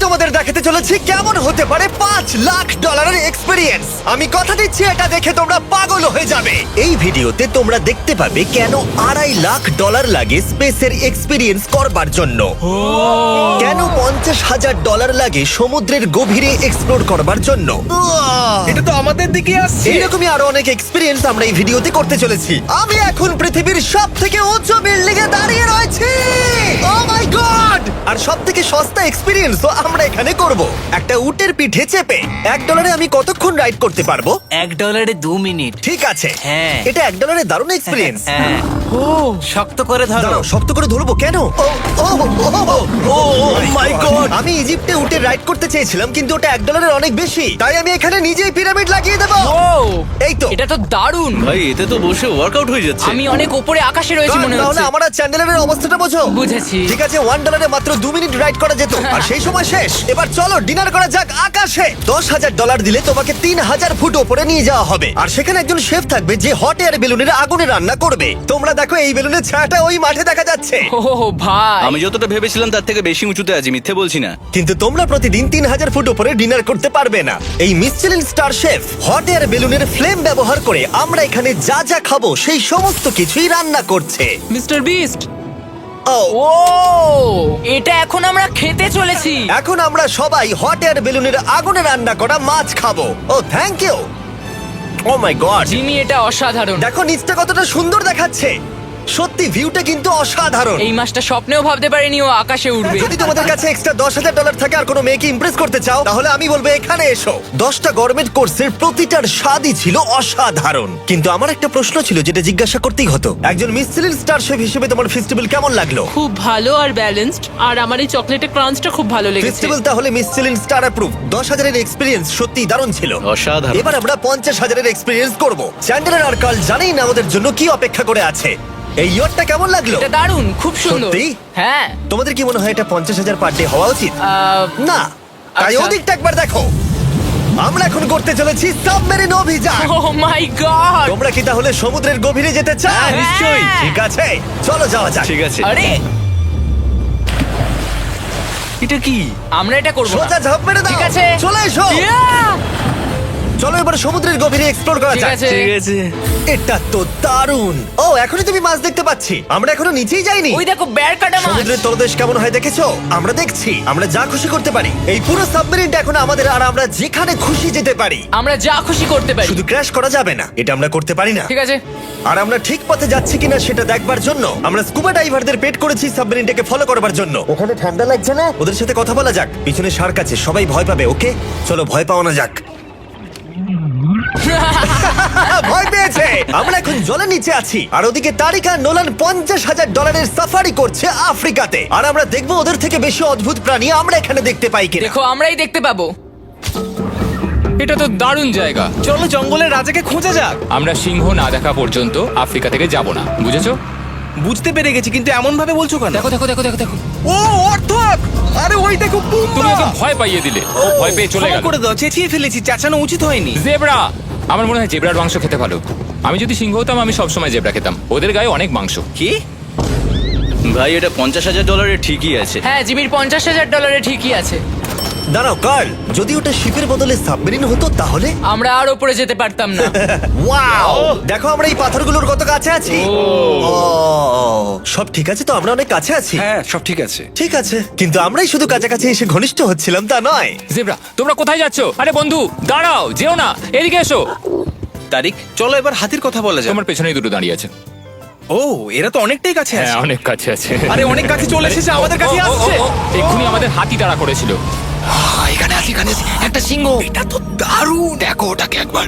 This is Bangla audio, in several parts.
তোমাদের দেখাতে চলেছি কেমন হতে পারে $5 লাখ এক্সপিরিয়েন্স। আমি কথা দিচ্ছি এটা দেখে তোমরা পাগল হয়ে যাবে। এই ভিডিওতে তোমরা দেখতে পাবে কেন $2.5 লাখ লাগে স্পেসের এক্সপিরিয়েন্স করবার জন্য, কেন $50,000 লাগে সমুদ্রের গভীরে এক্সপ্লোর করবার জন্য। এটা তো আমাদের দিকে আসছে। এইরকমই আরো অনেক এক্সপিরিয়েন্স আমরা এই ভিডিওতে করতে চলেছি। আমি এখন পৃথিবীর সব থেকে উঁচু বিল্ডিং এ দাঁড়িয়ে রয়েছি। ও মাই গড! আর সব থেকে সস্তা এক্সপিরিয়েন্সও আমরা এখানে করব, একটা উটের পিঠে চেপে। $1 আমি কতক্ষণ রাইড করতে পারবো? $1 2 মিনিট। ঠিক আছে, হ্যাঁ। এটা $1 দারুণ এক্সপিরিয়েন্স। হ্যাঁ। ও শক্ত করে ধরো। দাঁড়াও, শক্ত করে ধরবো কেন? মাই গড! আমি ইজিপ্টে উটে রাইড করতে চেয়েছিলাম, কিন্তু ওটা $1 অনেক বেশি, তাই আমি এখানে নিজেই পিরামিড লাগিয়ে দেবো। ও এই তো। এটা তো দারুণ। ভাই এতে তো বসে ওয়ার্কআউট হয়ে যাচ্ছে। আমি অনেক উপরে আকাশে রয়েছি মনে তাহলে হচ্ছে। আমার আর চ্যান্ডেলের অবস্থাটা বোঝো। বুঝেছি। ঠিক আছে, $1 মাত্র 2 মিনিট রাইড করা যেত, আর সেই সময় শেষ। এবার চলো ডিনার করা যাক আকাশে। $10,000 দিলে তোমাকে 3000 ফুট উপরে নিয়ে যাওয়া হবে, আর সেখানে একজন শেফ থাকবে যে হট এয়ার বেলুনের আগুনে রান্না করবে। তোমরা দেখো এই বেলুনের ছায়াটা ওই মাঠে দেখা যাচ্ছে। ও ভাই, আমি যতটা ভেবেছিলাম তার থেকে বেশি উঁচুতে আছি, মিথ্যে বলছি না। কিন্তু তোমরা প্রতিদিন 3000 ফুট উপরে ডিনার করতে পারবে না। এই Michelin star chef hot air বেলুনের ফ্লেম ব্যবহার করে আমরা এখানে যা যা খাবো সেই সমস্ত কিছুই রান্না করছে। Mister beast. ও ও এটা এখন আমরা খেতে চলেছি। এখন আমরা সবাই হট এয়ার বেলুনের আগুনে রান্না করা মাছ খাবো। Oh thank you. Oh my god, Jimmy এটা অসাধারণ। দেখো নিচটা কতটা সুন্দর দেখাচ্ছে। সত্যি ভিউটা কিন্তু অসাধারণ। এই মাসটা স্বপ্নেও ভাবতে পারিনি ও আকাশে উঠবে। যদি তোমাদের কাছে এক্সট্রা $10,000 থাকে আর কোনো মেয়েকে ইমপ্রেস করতে চাও, তাহলে আমি বলবো এখানে এসো। 10টা গরমেট কোর্সের প্রতিটার স্বাদই ছিল অসাধারণ। কিন্তু আমার একটা প্রশ্ন ছিল যেটা জিজ্ঞাসা করতেই হতো, একজন মিশেলিন স্টার শেফ হিসেবে তোমার ফেস্টিভ্যাল কেমন লাগলো? খুব ভালো আর ব্যালেন্সড, আর আমার এই চকলেটের ক্রাঞ্চটা খুব ভালো লেগেছে। ফেস্টিভ্যাল তাহলে মিশেলিন স্টার অ্যাপ্রুভ। 10,000 এক্সপিরিয়েন্স সত্যি দারুণ ছিল। অসাধারণ। এবার আমরা 50,000 এক্সপিরিয়েন্স করব। চ্যান্ডেলার আর কার্ল জানেই না আমাদের জন্য কি অপেক্ষা করে আছে। এই ইয়ারটা কেমন লাগলো? এটা দারুণ, খুব সুন্দর। সত্যি? হ্যাঁ। তোমাদের কি মনে হয় এটা 50,000 পার ডে হওয়া উচিত? না, তাই আচ্ছা। ওদিকটা একবার দেখো। আমরা এখন করতে চলেছি সাবমেরিন অভিযান। ও মাই গড। তোমরা কি তাহলে সমুদ্রের গভীরে যেতে চাও? হ্যাঁ, নিশ্চয়ই। ঠিক আছে, চলো যাওয়া যাক। ঠিক আছে। আরে এটা কি? আমরা এটা করব না। সোজা ঝাঁপ মেরে দাও। ঠিক আছে। চলে এসো। Yeah! চলো এবার সমুদ্রের গভীরে এক্সপ্লোর করা ঠিক যাক। আছে। ঠিক আছে। এটা তো দারুণ। ও এখনই তুমি মাছ দেখতে পাচ্ছি, আমরা এখনো নিচেই যাইনি। ওই দেখো বের কাটা মাছ। সমুদ্রের তলদেশ কেমন হয় দেখেছো? আমরা দেখছি, আমরা যা খুশি করতে পারি। এই পুরো সাবমেরিনটা এখন আমাদের, আর আমরা যেখানে খুশি যেতে পারি। আমরা যা খুশি করতে পারি। শুধু ক্র্যাশ করা যাবে না, এটা আমরা করতে পারি না। ঠিক আছে। আর আমরা ঠিক পথে যাচ্ছি কিনা সেটা দেখবার জন্য আমরা স্কুবা ডাইভারদের পেড করেছি সাবমেরিনটাকে ফলো করবার জন্য। ওখানে ঠান্ডা লাগছে না? ওদের সাথে কথা বলা যাক। পিছনে শার্ক আছে, সবাই ভয় পাবে। ওকে চলো ভয় পাওয়ানো যাক। ভয় পেয়েছে। আমরা এখন জলের নিচে আছি, আর ওদিকে তারিকা নোলান $50,000 সাফারি করছে আফ্রিকাতে। আর আমরা দেখবো ওদের থেকে বেশি অদ্ভুত প্রাণী আমরা এখানে দেখতে পাই কিনা। দেখো আমরাই দেখতে পাবো। এটা তো দারুণ জায়গা। চলো জঙ্গলের রাজাকে খোঁজা যাক। আমরা সিংহ না দেখা পর্যন্ত আফ্রিকা থেকে যাব না, বুঝেছো? বুঝতে পেরে গেছি, কিন্তু এমন ভাবে বলছো কেন? দেখো দেখো দেখো দেখো দেখো, ও অর্থক! আরে ওই দেখো তুমি পুম্বা! ওকে ভয় পাইয়ে দিলে, ও ভয় পেয়ে চলে ক্ষমা গেল। করে দাও, চেঁচিয়ে ফেলেছি, চাচানো উচিত হয়নি। জেব্রা, আমার মনে হয় জেব্রার মাংস খেতে ভালো। আমি যদি সিংহ হতাম আমি সবসময় জেব্রা খেতাম, ওদের গায়ে অনেক মাংস। কি? ভাই এটা $50,000 ঠিকই আছে। হ্যাঁ, জিমির $50,000 ঠিকই আছে। দাঁড়াও কার্ল, যদি ওটা শিপের বদলে সাবমেরিন হতো তাহলে? আমরা আর উপরে যেতে পারতাম না। ওয়াও, দেখো আমরা এই পাথরগুলোর কত কাছে আছি। ও, সব ঠিক আছে তো? আমরা অনেক কাছে আছি। হ্যাঁ সব ঠিক আছে। ঠিক আছে, কিন্তু আমরাই শুধু কাছাকাছি এসে ঘনিষ্ঠ হচ্ছিলাম তা নয়। জেব্রা, তোমরা কোথায় যাচ্ছো? আরে বন্ধু দাঁড়াও, যেও না, এদিকে এসো। তারিক চলো এবার হাতির কথা বলা যাক। তোমার পেছনেই দুটো দাঁড়িয়ে আছে। ও এরা তো অনেকটাই কাছে হ্যাঁ, আছে। অনেক কাছে আছে। আরে অনেক কাছে চলে এসেছে, আমাদের কাছে আসছে। এক্ষুনি আমাদের হাতি তাড়া করেছিল। এখানে একটা সিংহ। এটা তো দারুণ, দেখো ওটাকে একবার।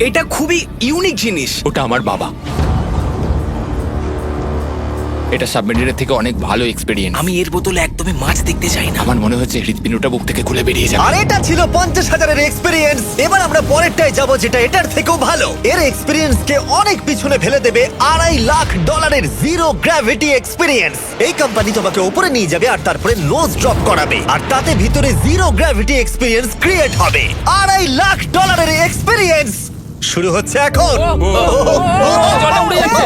এটা খুবই ইউনিক জিনিস। ওটা আমার বাবা। এটা সাবমেরিনের থেকে অনেক ভালো এক্সপেরিয়েন্স। আমি এর বদলে একদমই মাছ দেখতে চাই না। আমার মনে হচ্ছে হৃৎপিণ্ডটা বুক থেকে খুলে বেরিয়ে যাবে। আর এটা ছিল 50,000 এক্সপিরিয়েন্স। এবার আমরা পরেরটায় যাব যেটা এটার থেকেও ভালো। এর এক্সপিরিয়েন্স কে অনেক পিছনে ফেলে দেবে $2.5 লাখ জিরো গ্র্যাভিটি এক্সপিরিয়েন্স। এই কোম্পানি তোমাকে উপরে নিয়ে যাবে আর তারপরে নোজ ড্রপ করাবে, আর তাতে ভিতরে জিরো গ্র্যাভিটি এক্সপিরিয়েন্স ক্রিয়েট হবে। $2.5 এক্সপিরিয়েন্স শুরু হচ্ছে এখন। জলে উড়ে যাচ্ছে।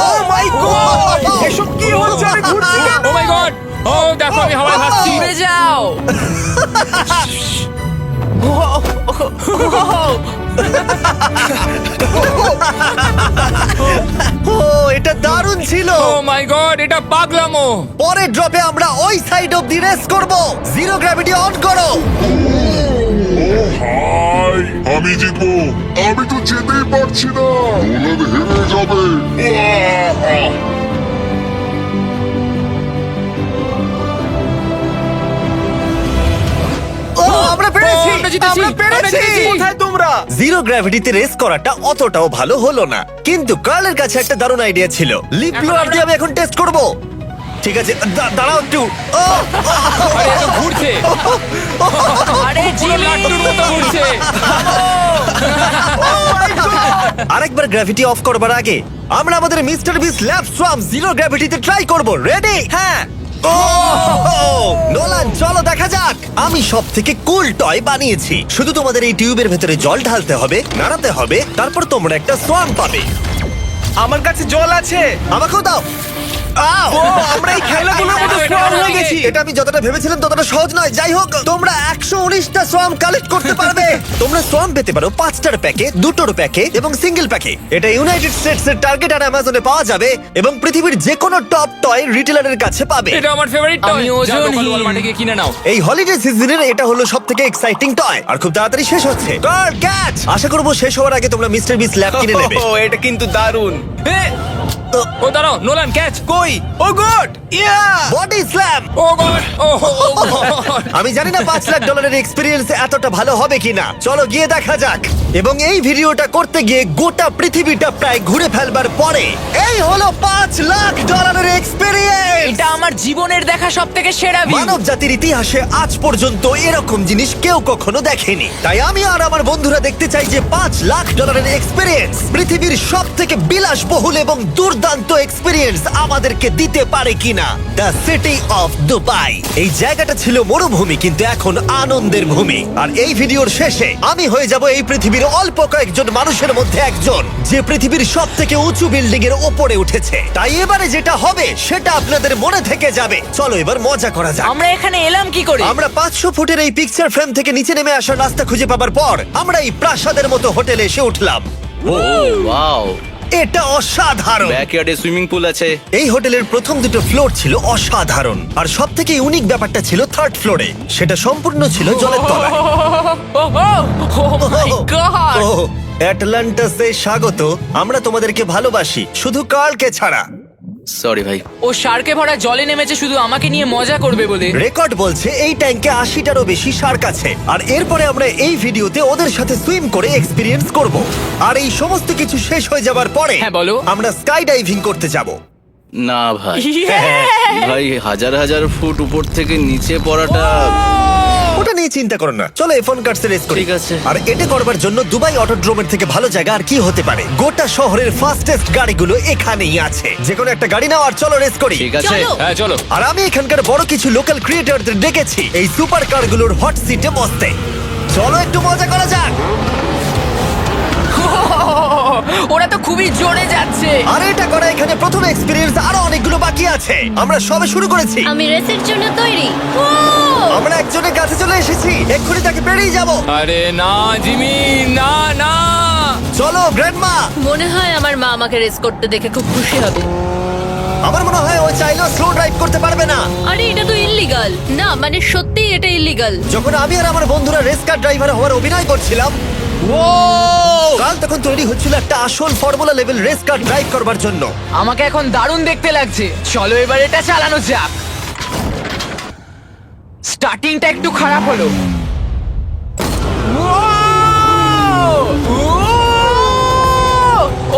ও মাই গড! এসব কি হচ্ছে? আমি ঘুরছি না। ও মাই গড! ও দেখো আমি হাওয়ায় ভাসছি। উড়ে যাও। ও এটা দারুণ ছিল। ও মাই গড, এটা পাগলামো। পরের ড্রপে আমরা ওই সাইড অফ দি রেস করব। জিরো গ্র্যাভিটি অন করো। হাই, আমি জিতবো। আমি তো যেতেই পারছি না, নোলান হেরে যাবে। ও আমরা পেরেছি, আমরা জিতেছি, আমরা আমরা পেরেছি। জিতেছি। কোথায় তোমরা? জিরো গ্র্যাভিটিতে রেস করাটা অতটাও ভালো হলো না, কিন্তু কার্লের কাছে একটা দারুণ আইডিয়া ছিল। লিপ ব্লোয়ার দিয়ে আমি এখন টেস্ট করব। ঠিক আছে, দাঁড়াও একটু। ও, আরে এত ঘুরছে, আরে জিমি লাট্টুর মতো ঘুরছে। আরেকবার গ্র্যাভিটি অফ করবার আগে আমরা আমাদের মিস্টার বিস ল্যাব সোয়াম জিরো গ্র্যাভিটিতে ট্রাই করব। রেডি? হ্যাঁ। ও নোলান, চলো দেখা যাক। আমি সব থেকে কুল টয় বানিয়েছি। শুধু তোমাদের এই টিউবের ভেতরে জল ঢালতে হবে, নাড়াতে হবে, তারপর তোমরা একটা সোয়াম পাবে। আমার কাছে জল আছে। আমাকেও দাও। আও! ও, আমরা এই খেলাগুলোর মধ্যে এটা স্ট্রং হয়ে আমাকে। গেছি। এটা আমি যতটা ভেবেছিলাম ততটা সহজ নয়। যাই হোক, তোমরা 119টা সোয়াম কালেক্ট করতে পারবে। তোমরা সোয়াম পেতে পারো 5টার প্যাকে, 2টোর প্যাকে এবং সিঙ্গেল প্যাকে। এটা ইউনাইটেড স্টেটস এর টার্গেট আর অ্যামাজনে পাওয়া যাবে এবং পৃথিবীর যে কোনো টপ টয় রিটেলারের কাছে পাবে। এটা আমার ফেভারিট টয়। আমি ওজনহীন। ওয়ালমার্টে গিয়ে কিনে নাও। এই হলিডে সিজনের এটা হলো সবথেকে এক্সাইটিং টয় আর খুব তাড়াতাড়ি শেষ হচ্ছে। কার ক্যাচ! আশা করব শেষ হওয়ার আগে তোমরা মিস্টার বিস ল্যাব কিনে নেবে। ও, এটা কিন্তু দারুণ। ও দাঁড়াও, নোলান ক্যাচ। কই? Oh god! Yeah! Body slam! Oh god, oh god. আমি জানি না $5 লাখ এক্সপেরিয়েন্স এতটা ভালো হবে কিনা। চলো গিয়ে দেখা যাক। এবং এই ভিডিওটা করতে গিয়ে গোটা পৃথিবীটা প্রায় ঘুরে ফেলবার পরে এই হলো $5 লাখ এক্সপেরিয়েন্স। এটা আমার জীবনের দেখা সবথেকে সেরা ভিউ। মানব জাতির ইতিহাসে আজ পর্যন্ত এরকম জিনিস কেউ কখনো দেখেনি। তাই আমি আর আমার বন্ধুরা দেখতে চাই যে $5 লাখ এক্সপেরিয়েন্স, পৃথিবীর সব থেকে বিলাসবহুল এবং দুর্দান্ত এক্সপেরিয়েন্স আমাদেরকে দিতে পারে কিনা। The city of Dubai. এই জায়গাটা ছিল মরুভূমি, কিন্তু এখন আনন্দের ভূমি। আর এই ভিডিওর শেষে আমি হয়ে যাব এই পৃথিবীর অল্প কয়েকজন মানুষের মধ্যে একজন, যে পৃথিবীর সব থেকে উঁচু বিল্ডিং এর ওপরে উঠেছে। তাই এবারে যেটা হবে সেটা আপনাদের মনে থেকে যাবে। চলো এবার মজা করা যাক। আমরা এখানে এলাম কি করে? আমরা 500 ফুটের এই পিকচার ফ্রেম থেকে নিচে নেমে আসার রাস্তা খুঁজে পাবার পর আমরা এই প্রাসাদের মতো হোটেলে এসে উঠলাম। ওয়াও, এটা অসাধারণ। ব্যাকইয়ার্ডে সুইমিং পুল আছে। এই হোটেলের প্রথম দুটো ফ্লোর ছিল অসাধারণ, আর সব থেকে ইউনিক ব্যাপারটা ছিল থার্ড ফ্লোরে। সেটা সম্পূর্ণ ছিল জলের তলায়। ও মাই গড! ও, অ্যাটলান্টাসে স্বাগত। আমরা তোমাদেরকে ভালোবাসি, শুধু কার্লকে ছাড়া। সরি ভাই। ও শার্কে ভরা জলে নেমেছে শুধু আমাকে নিয়ে মজা করবে বলে। রেকর্ড বলছে এই ট্যাঙ্কে 80টারও বেশি শার্ক আছে। আর এরপরে আমরা এই ভিডিওতে ওদের সাথে সুইম করে এক্সপিরিয়েন্স করব। আর এই সমস্ত কিছু শেষ হয়ে যাবার পরে হ্যাঁ, বলো। আমরা স্কাই ডাইভিং করতে যাব। না ভাই, হ্যাঁ। ভাই হাজার হাজার ফুট উপর থেকে নিচে পড়াটা। ওটা নিয়ে চিন্তা করো না, চলো ফোন কার্ডসে রেস করি। ঠিক আছে। আর এটা করবার জন্য দুবাই অটোড্রোমের থেকে ভালো জায়গা আর কি হতে পারে। গোটা শহরের ফাস্টেস্ট গাড়িগুলো এখানেই আছে। যে কোনো একটা গাড়ি নাও আর চলো রেস করি। ঠিক আছে। হ্যাঁ চলো। আর আমি এখানকার বড় কিছু লোকাল ক্রিয়েটরদের ডেকেছি এই সুপার কারগুলোর হট সিটে বসতে। চলো একটু মজা করা যাক। ওরা তো খুবই জোরে যাচ্ছে। আর এটা করা এখানে প্রথম এক্সপিরিয়েন্স, আরো অনেকগুলো বাকি আছে। আমরা সবে শুরু করেছি। আমি রেসের জন্য তৈরি। ও! আমরা একজনের কাছে চলে এসেছি, এক্ষুনি তাকে পেরিয়ে যাব। আরে না জিমি, না না। চলো গ্র্যান্ডমা। মনে হয় আমার মা আমাকে রেস করতে দেখে খুব খুশি হবে। আমার মনে হয় ও চাইলেও স্লো ড্রাইভ করতে পারবে না। আরে এটা তো ইল্লিগাল। না মানে সত্যিই এটা ইল্লিগাল। যখন আমি আর আমার বন্ধুরা রেস কার ড্রাইভার হওয়ার অভিনয় করছিলাম, কাল তখন তৈরি হচ্ছিল একটা আসল formula level race car drive করবার জন্য। আমাকে এখন দারুণ দেখতে লাগছে। চলো এবার এটা চালানো যাক। স্টার্টিংটা একটু খারাপ হলো।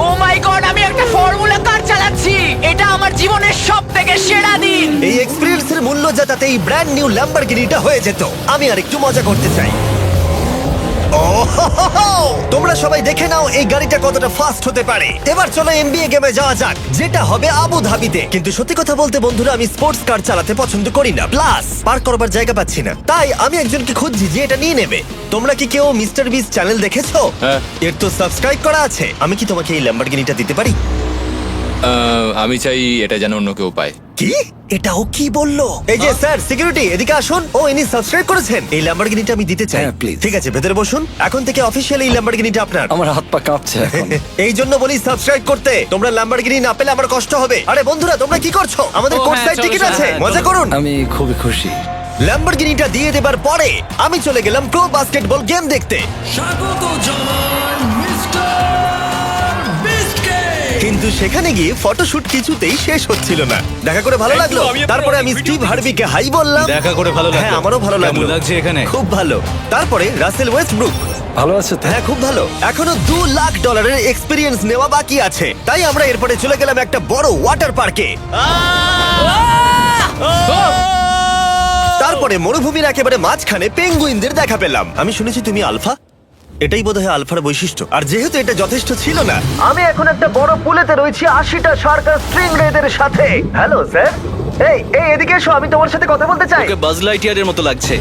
ও মাই গড, আমি একটা ফর্মুলা কার চালাচ্ছি। এটা আমার জীবনের সবথেকে সেরা দিন। এই এক্সপেরিয়েন্সের মূল্য যা, তাতে এই ব্র্যান্ড নিউ ল্যাম্বরগিনিটা হয়ে যেত। আমি আর একটু মজা করতে চাই। তোমরা সবাই দেখে নাও এই গাড়িটা কতটা ফাস্ট হতে পারে। এবার চলো এনবিএ গেমে যাওয়া যাক, যেটা হবে আবু ধাবিতে। কিন্তু সত্যি কথা বলতে বন্ধুরা, আমি স্পোর্টস কার চালাতে পছন্দ করি না, প্লাস পার্ক করবার জায়গা পাচ্ছি না। তাই আমি একজনকে খুঁজছি যে এটা নিয়ে নেবে। তোমরা কি কেউ মিস্টার বিস চ্যানেল দেখেছো? হ্যাঁ। এর তো সাবস্ক্রাইব করা আছে। আমি কি তোমাকে এই ল্যাম্বরগিনিটা দিতে পারি? আমি চাই এটা যেন অন্য কেউ পায়। কি? এটাও কি বললো? এই যে স্যার সিকিউরিটি এদিকে আসুন। ও ইনি সাবস্ক্রাইব করেছেন। এই ল্যাম্বরগিনিটা আমি দিতে চাই। হ্যাঁ, please. ঠিক আছে, ভেতরে বসুন। এখন থেকে অফিসিয়ালি এই ল্যাম্বরগিনিটা আপনার। আমার হাত পা কাঁপছে এখন। এই জন্য বলি সাবস্ক্রাইব করতে। তোমরা ল্যাম্বরগিনি না পেলে আমার কষ্ট হবে। আরে বন্ধুরা, তোমরা কি করছো? আমাদের ও, কোর্স হ্যাঁ, সাইড চলো, টিকিট চলো, আছে, হ্যাঁ, মজা করুন। আমি খুবই খুশি। ল্যাম্বরগিনিটা দিয়ে দেবার পরে আমি চলে গেলাম প্রো বাস্কেটবল গেম দেখতে। কিন্তু সেখানে গিয়ে ফটোশুট কিছুতেই শেষ হচ্ছিল না। দেখা করে ভালো লাগলো। তারপরে আমি স্টিভ হার্বিকে হাই বললাম। দেখা করে ভালো লাগলো। হ্যাঁ, আমারও ভালো লাগলো। কেমন লাগছে এখানে? খুব ভালো। তারপরে রাসেল ওয়েস্টব্রুক। ভালো আছে তো? হ্যাঁ, খুব ভালো। এখনো $2 লাখ এক্সপিরিয়েন্স নেওয়া বাকি আছে। তাই আমরা এরপরে চলে গেলাম একটা বড় ওয়াটার পার্কে। তারপরে মরুভূমির একেবারে মাঝখানে পেঙ্গুইনদের দেখা পেলাম। আমি শুনেছি তুমি আলফা। এটাই বোধহয় আলফার বৈশিষ্ট্য। আর যেহেতু এটা যথেষ্ট ছিল না, আমি এখন একটা বড় পুলেতে রয়েছি 80টা সার্কাস স্ট্রিং রেদের সাথে। Hello sir. এই এই এদিকে এসো, আমি তোমার সাথে কথা বলতে চাই। ওকে বাজ লাইটিয়ারের মতো লাগছে।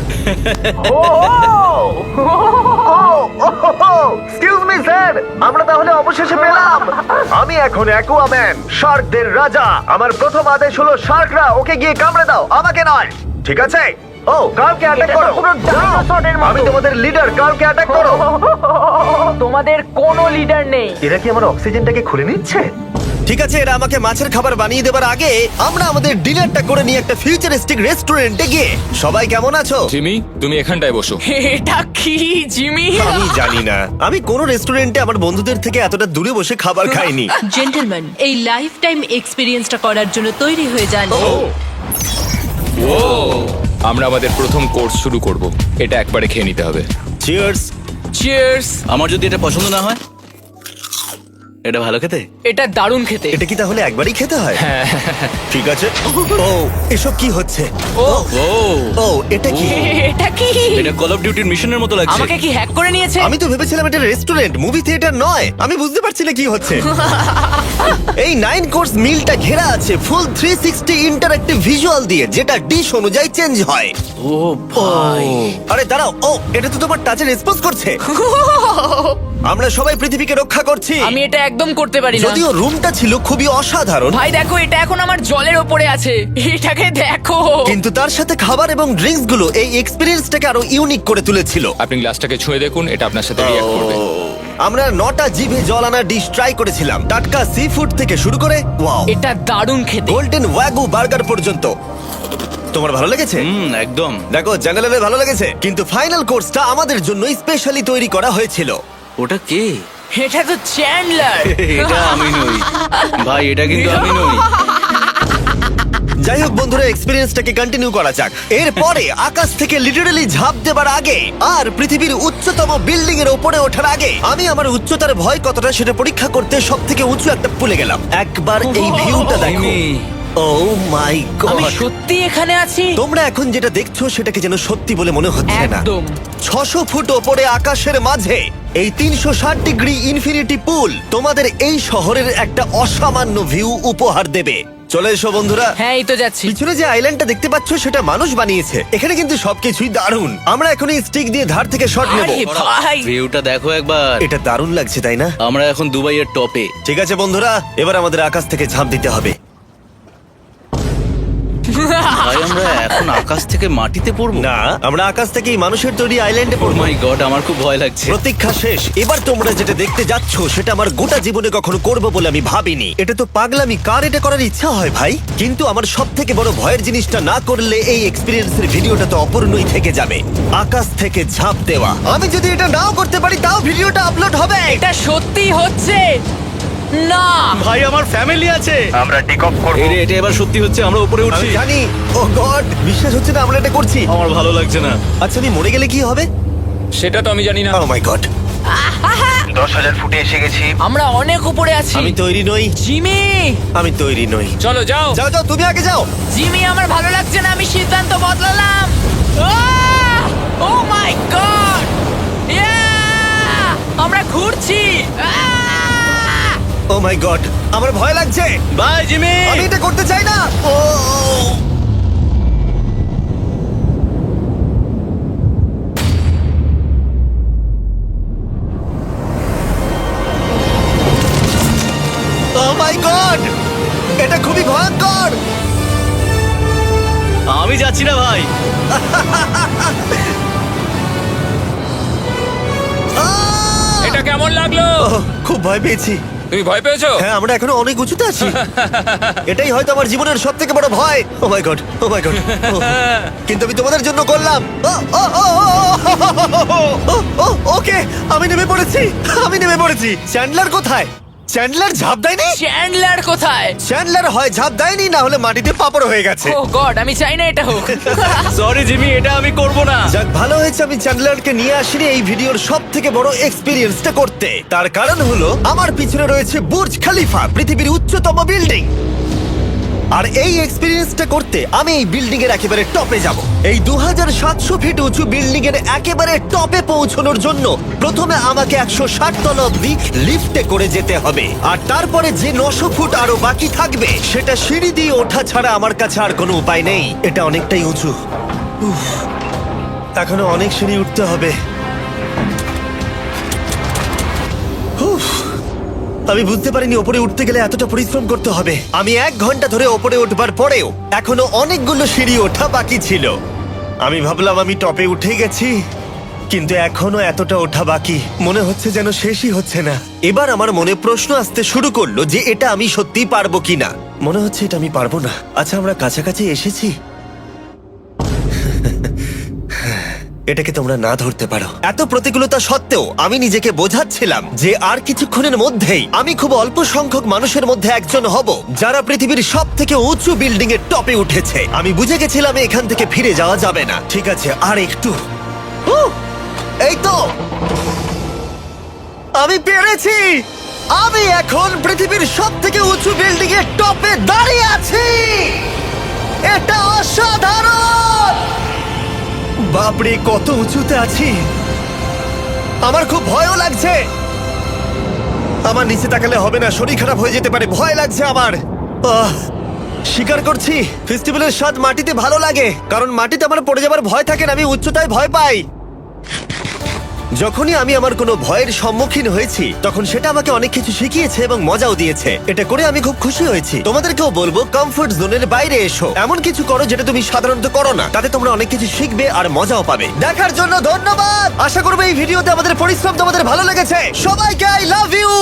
এক্সকিউজ মি স্যার, আমরা তাহলে অবশেষে পেলাম। আমি এখন অ্যাকুয়াম্যান, শার্কদের রাজা। আমার প্রথম আদেশ হলো শার্করা ওকে গিয়ে কামড়ে দাও, আমাকে নয়। ঠিক আছে? ও, কার্লকে অ্যাটাক করো। আমি তোমাদের লিডার, কার্লকে অ্যাটাক করো। তোমাদের কোনো লিডার নেই। এরা কি আমার অক্সিজেনটাকে খুলে নিচ্ছে? ঠিক আছে, এরা আমাকে মাছের খাবার বানিয়ে দেবার আগে আমরা আমাদের ডিনারটা করে নিয়ে একটা ফিউচারিস্টিক রেস্টুরেন্টে গিয়ে। সবাই কেমন আছো? জিমি, তুমি এখানটায় বসো। এটা কি জিমি? আমি জানি না, আমি কোন রেস্টুরেন্টে আমার বন্ধুদের থেকে এতটা দূরে বসে খাবার খাইনি। জেন্টলম্যান, এই লাইফ টাইম এক্সপিরিয়েন্সটা করার জন্য তৈরি হয়ে যান। আমরা আমাদের প্রথম কোর্স শুরু করব। এটা একবারে খেয়ে নিতে হবে। চিয়ার্স। চিয়ার্স। আমার যদি এটা পছন্দ না হয়? এটা ভালো খেতে? এটা দারুণ খেতে। এটা কি তাহলে একবারই খেতে হয়? ঠিক আছে। ও, এসব কি হচ্ছে? ও ও, এটা কি? এটা কি? এটা কল অফ ডিউটির মিশনের মতো লাগছে। আমাকে কি হ্যাক করে নিয়েছে? আমি তো ভেবেছিলাম এটা রেস্টুরেন্ট, মুভি থিয়েটার নয়। আমি বুঝতে পারছি না কি হচ্ছে। এই 9 কোর্স মিলটা ঘেরা আছে ফুল 360 ইন্টারঅ্যাক্টিভ ভিজুয়াল দিয়ে, যেটা ডিশ অনুযায়ী চেঞ্জ হয়। ও ভাই, আরে দাঁড়াও, ও এটা তো তোমার টাচে রেসপন্স করছে। আমরা সবাই পৃথিবীকে রক্ষা করছি। আমি এটা একদম করতে পারি না। যদিও রুমটা ছিল খুবই অসাধারণ, ভাই দেখো, এটা এখন আমার জলের ওপরে আছে। এটাকে দেখো। কিন্তু তার সাথে খাবার এবং ড্রিঙ্কস গুলো এই এক্সপেরিয়েন্সটাকে আরো ইউনিক করে তুলেছিল। আপনি গ্লাসটাকে ছুঁয়ে দেখুন, এটা আপনার সাথে রিঅ্যাক্ট করবে। আমরা 9টা জিভে জল আনা ডিশ ট্রাই করেছিলাম, টাটকা সি ফুড থেকে শুরু করে ওয়াও, এটা দারুণ খেতে। গোল্ডেন ওয়াগু বার্গার পর্যন্ত। তোমার ভালো লেগেছে? একদম। দেখো, জঙ্গলের ভালো লেগেছে, কিন্তু ফাইনাল কোর্সটা আমাদের জন্য স্পেশালি তৈরি করা হয়েছিল। ওটা কে? এটা তো চ্যান্ডলার। এটা আমি নই ভাই, এটা কিন্তু আমি নই। যাই হোক বন্ধুরা, এক্সপেরিয়েন্সটাকে কন্টিনিউ করা যাক। এরপরে আকাশ থেকে লিটারালি ঝাঁপ দেবার আগে আর পৃথিবীর উচ্চতম বিল্ডিং এর উপরে ওঠার আগে আমি আমার উচ্চতার ভয় কতটা সেটা পরীক্ষা করতে সব থেকে উঁচু একটা পুলে গেলাম। একবার এই ভিউটা দেখো। জিমি। ও মাই আমি গড! সত্যি এখানে আছি। তোমরা এখন যেটা দেখছো সেটাকে যেন সত্যি বলে মনে হচ্ছে না। একদম। 600 ফুট ওপরে আকাশের মাঝে এই 360 ডিগ্রি ইনফিনিটি পুল তোমাদের এই শহরের একটা অসামান্য ভিউ উপহার দেবে। চলে এসো বন্ধুরা। হ্যাঁ, এই তো যাচ্ছি। পিছনে যে আইল্যান্ডটা দেখতে পাচ্ছ সেটা মানুষ বানিয়েছে। এখানে কিন্তু সবকিছুই দারুণ। আমরা এখন এই স্টিক দিয়ে ধার থেকে শট নেব। আরে ভাই, ভিউটা দেখো একবার। এটা দারুণ লাগছে, তাই না? আমরা এখন দুবাইয়ের টপে। ঠিক আছে বন্ধুরা, এবার আমাদের আকাশ থেকে ঝাঁপ দিতে হবে। ভাই আমরা এখন আকাশ থেকে মাটিতে পড়বো? না, আমরা আকাশ থেকেই মানুষের তৈরি আইল্যান্ডে ও পড়বো। মাই গড, আমার খুব ভয় লাগছে। প্রতীক্ষা শেষ। এবার তোমরা যেটা দেখতে যাচ্ছ সেটা আমার গোটা জীবনে কখনো করবো বলে আমি ভাবিনি। এটা তো পাগলামি, কার এটা করার ইচ্ছা হয় ভাই? কিন্তু আমার সব থেকে বড় ভয়ের জিনিসটা না করলে এই এক্সপিরিয়েন্সের ভিডিওটা তো অপূর্ণই থেকে যাবে। আকাশ থেকে ঝাঁপ দেওয়া। আমি যদি এটা নাও করতে পারি তাও ভিডিওটা আপলোড হবে। এটা সত্যি হচ্ছে না। ভাই আমার ফ্যামিলি আছে। আমরা টেক অফ করব। এটা এবার সত্যি হচ্ছে, আমরা উপরে আমি উঠছি। জানি। ও গড, বিশ্বাস হচ্ছে না আমরা এটা করছি। আমার ভালো লাগছে না। আচ্ছা, আমি মরে গেলে কি হবে? সেটা তো আমি জানি না। ও মাই গড, 10,000 ফুটে এসে গেছি। আমরা অনেক উপরে আছি। আমি তৈরি নই। জিমি, আমি তৈরি নই। চলো যাও। যাও যাও, তুমি আগে যাও। জিমি, আমার ভালো লাগছে না। আমি সিদ্ধান্ত বদলালাম। ও মাই গড, আমরা ঘুরছি। ও মাই গড, আমার ভয় লাগছে। Bye Jimmy. আমি এটা করতে চাই না। ও মাই গড, এটা খুবই ভয়ঙ্কর। খুব ভয় পেয়েছি। তুমি ভয় পেয়েছো? হ্যাঁ, আমরা এখনো অনেক উঁচুতে আছি। এটাই হয়তো আমার জীবনের সব থেকে বড় ভয়। ও my god, O my god. কিন্তু আমি তোমাদের জন্য করলাম। ওকে, আমি নেমে পড়েছি, আমি নেমে পড়েছি। চ্যান্ডলার কোথায়? চ্যান্ডলার ঝাঁপ দেয়নি? চ্যান্ডলার কোথায়? চ্যান্ডলার হয় ঝাঁপ দেয়নি, না হলে মাটিতে পাপড় হয়ে গেছে। ও গড, আমি চাই না এটা হোক। সরি জিমি, এটা আমি করব না। যাক, ভালো হয়েছে আমি চ্যান্ডলারকে নিয়ে আসিনি এই ভিডিওর সব থেকে বড় এক্সপিরিয়েন্সটা করতে। তার কারণ হলো আমার পিছনে রয়েছে বুর্জ খলিফা, পৃথিবীর উচ্চতম বিল্ডিং। আর এই এক্সপিরিয়েন্সটা করতে আমি এই বিল্ডিং এর একেবারে টপে যাব। এই 2700 ফিট উঁচু বিল্ডিং এর একেবারে টপে পৌঁছানোর জন্য প্রথমে আমাকে 160 তলা অব্দি লিফটে করে যেতে হবে, আর তারপরে যে 900 ফুট আরো বাকি থাকবে সেটা সিঁড়ি দিয়ে ওঠা ছাড়া আমার কাছে আর কোনো উপায় নেই। এটা অনেকটাই উঁচু। উফ, এখনো অনেক সিঁড়ি উঠতে হবে। উফ, আমি বুঝতে পারিনি ওপরে উঠতে গেলে এতটা পরিশ্রম করতে হবে। আমি 1 ঘন্টা ধরে ওপরে উঠবার পরেও এখনো অনেকগুলো সিঁড়ি ওঠা বাকি ছিল। আমি ভাবলাম আমি টপে উঠে গেছি, কিন্তু এখনো এতটা ওঠা বাকি। মনে হচ্ছে যেন শেষই হচ্ছে না। এবার আমার মনে প্রশ্ন আসতে শুরু করলো যে এটা আমি সত্যিই পারবো কিনা। মনে হচ্ছে এটা আমি পারবো না। আচ্ছা, আমরা কাছাকাছি এসেছি। এটাকে তোমরা না ধরতে পারো। এত প্রতিকূলতা সত্ত্বেও আমি নিজেকে বোঝাচ্ছিলাম যে আর কিছুক্ষণের মধ্যেই আমি খুব অল্প সংখ্যক মানুষের মধ্যে একজন হব যারা পৃথিবীর সব থেকে উঁচু বিল্ডিং এর টপে উঠেছে। আমি বুঝে গেছিলাম এখান থেকে ফিরে যাওয়া যাবে না। ঠিক আছে, আর একটু। এই তো, আমি পেরেছি। আমি এখন পৃথিবীর সব থেকে উঁচু বিল্ডিং এর টপে দাঁড়িয়ে আছি। এটা অসাধারণ। বাপরে, কত উঁচুতে আছি। আমার খুব ভয়ও লাগছে। আমার নিচে তাকালে হবে না, শরীর খারাপ হয়ে যেতে পারে। ভয় লাগছে আমার। স্বীকার করছি, ফেস্টিভ্যালের স্বাদ মাটিতে ভালো লাগে, কারণ মাটিতে আমার পড়ে যাবার ভয় থাকে না। আমি উচ্চতায় ভয় পাই। যখনই আমি আমার কোনো ভয়ের সম্মুখীন হয়েছি তখন সেটা আমাকে অনেক কিছু শিখিয়েছে এবং মজাও দিয়েছে। এটা করে আমি খুব খুশি হয়েছি। তোমাদেরকেও বলবো, কমফোর্ট জোনের বাইরে এসো, এমন কিছু করো যেটা তুমি সাধারণত করো না। তাতে তোমরা অনেক কিছু শিখবে আর মজাও পাবে। দেখার জন্য ধন্যবাদ। আশা করবো এই ভিডিওতে আমাদের পরিশ্রম তোমাদের ভালো লেগেছে। সবাইকে আই লাভ ইউ।